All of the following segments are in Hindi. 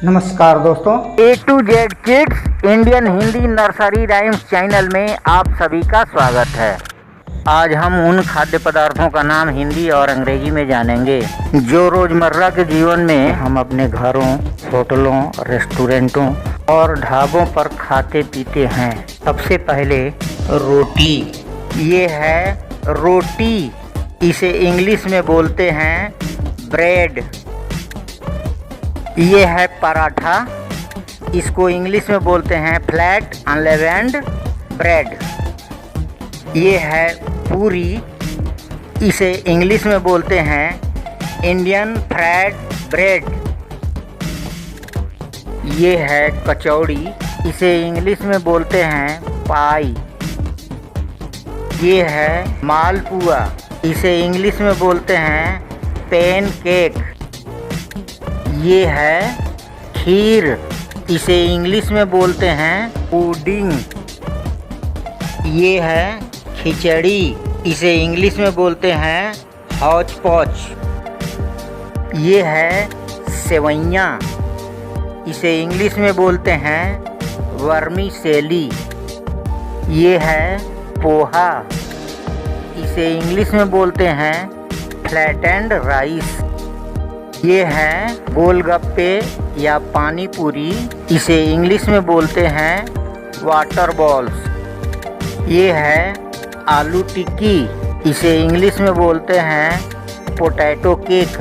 नमस्कार दोस्तों, A to Z kids Indian Hindi nursery rhymes channel में आप सभी का स्वागत है। आज हम उन खाद्य पदार्थों का नाम हिंदी और अंग्रेजी में जानेंगे जो रोजमर्रा के जीवन में हम अपने घरों, होटलों, रेस्टोरेंटों और ढाबों पर खाते पीते हैं। सबसे पहले रोटी। ये है रोटी, इसे इंग्लिश में बोलते हैं ब्रेड। ये है पराठा, इसको इंग्लिश में बोलते हैं फ्लैट अनलेवेंड ब्रेड। ये है पूरी, इसे इंग्लिश में बोलते हैं इंडियन फ्राइड ब्रेड। ये है कचौड़ी, इसे इंग्लिश में बोलते हैं पाई। ये है मालपुआ, इसे इंग्लिश में बोलते हैं पैन केक। ये है खीर, इसे इंग्लिश में बोलते हैं पुडिंग। ये है खिचड़ी, इसे इंग्लिश में बोलते हैं हौच पौच। ये है सेवइयाँ, इसे इंग्लिश में बोलते हैं वर्मीसेली। ये है पोहा, इसे इंग्लिश में बोलते हैं फ्लैटेंड राइस। ये है गोलगप्पे या पानी पूरी, इसे इंग्लिश में बोलते हैं वाटर बॉल्स। ये है आलू टिक्की, इसे इंग्लिश में बोलते हैं पोटैटो केक।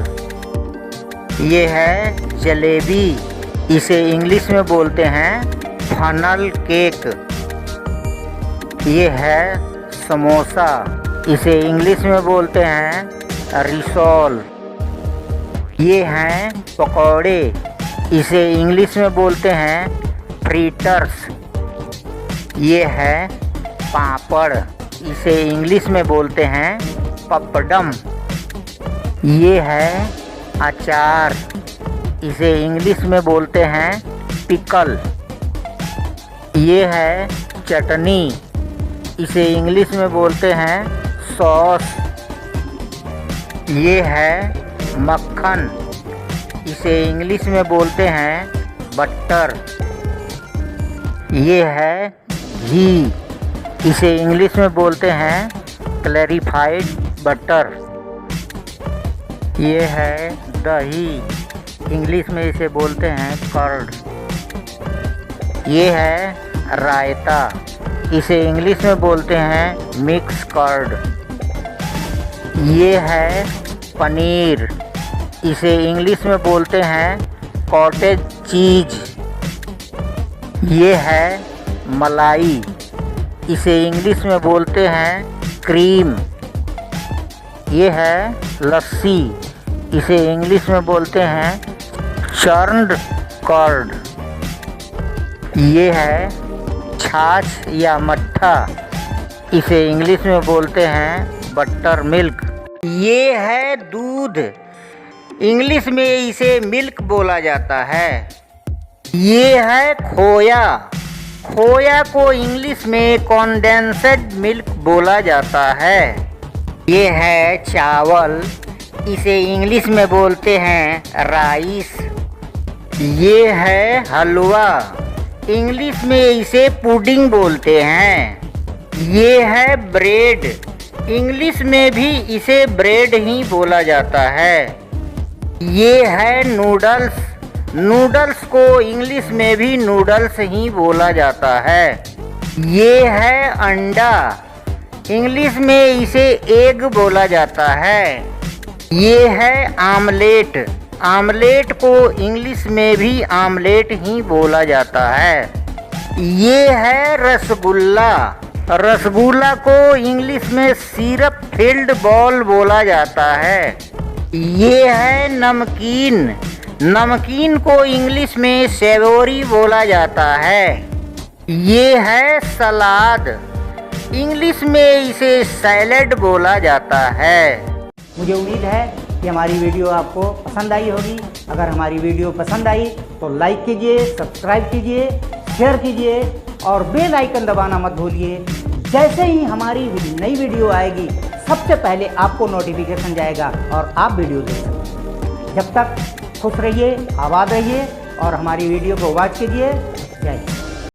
ये है जलेबी, इसे इंग्लिश में बोलते हैं फनल केक। ये है समोसा, इसे इंग्लिश में बोलते हैं रिसोल। ये हैं पकौड़े, इसे इंग्लिश में बोलते हैं फ्रीटर्स। ये है पापड़, इसे इंग्लिश में बोलते हैं पपडम। ये है अचार, इसे इंग्लिश में बोलते हैं पिकल। ये है चटनी, इसे इंग्लिश में बोलते हैं सॉस। ये है मक्खन, इसे इंग्लिश में बोलते हैं बटर। ये है घी, इसे इंग्लिश में बोलते हैं क्लैरिफाइड बटर। ये है दही, इंग्लिश में इसे बोलते हैं कर्ड। ये है रायता, इसे इंग्लिश में बोलते हैं मिक्स कर्ड। ये है पनीर, इसे इंग्लिश में बोलते हैं कॉटेज चीज। ये है मलाई, इसे इंग्लिश में बोलते हैं क्रीम। ये है लस्सी, इसे इंग्लिश में बोलते हैं चर्न्ड कर्ड। ये है छाछ या मट्ठा, इसे इंग्लिश में बोलते हैं बटर मिल्क। ये है दूध, इंग्लिश में इसे मिल्क बोला जाता है। ये है खोया, खोया को इंग्लिश में कॉन्डेंस्ड मिल्क बोला जाता है। ये है चावल, इसे इंग्लिश में बोलते हैं राइस। ये है हलवा, इंग्लिश में इसे पुडिंग बोलते हैं। ये है ब्रेड, इंग्लिश में भी इसे ब्रेड ही बोला जाता है। ये है नूडल्स, नूडल्स को इंग्लिश में भी नूडल्स ही बोला जाता है। ये है अंडा, इंग्लिश में इसे एग बोला जाता है। ये है आमलेट, आमलेट को इंग्लिश में भी आमलेट ही बोला जाता है। ये है रसगुल्ला, रसगुल्ला को इंग्लिश में सिरप फिल्ड बॉल बोला जाता है। ये है नमकीन, नमकीन को इंग्लिश में सेवोरी बोला जाता है। ये है सलाद, इंग्लिश में इसे सैलेड बोला जाता है। मुझे उम्मीद है कि हमारी वीडियो आपको पसंद आई होगी। अगर हमारी वीडियो पसंद आई तो लाइक कीजिए, सब्सक्राइब कीजिए, शेयर कीजिए और बेल आइकन दबाना मत भूलिए। जैसे ही हमारी नई वीडियो आएगी सबसे पहले आपको नोटिफिकेशन जाएगा और आप वीडियो देख सकते हैं। जब तक खुश रहिए, आबाद रहिए। और हमारी वीडियो को वॉच कीजिए। जय हिंद।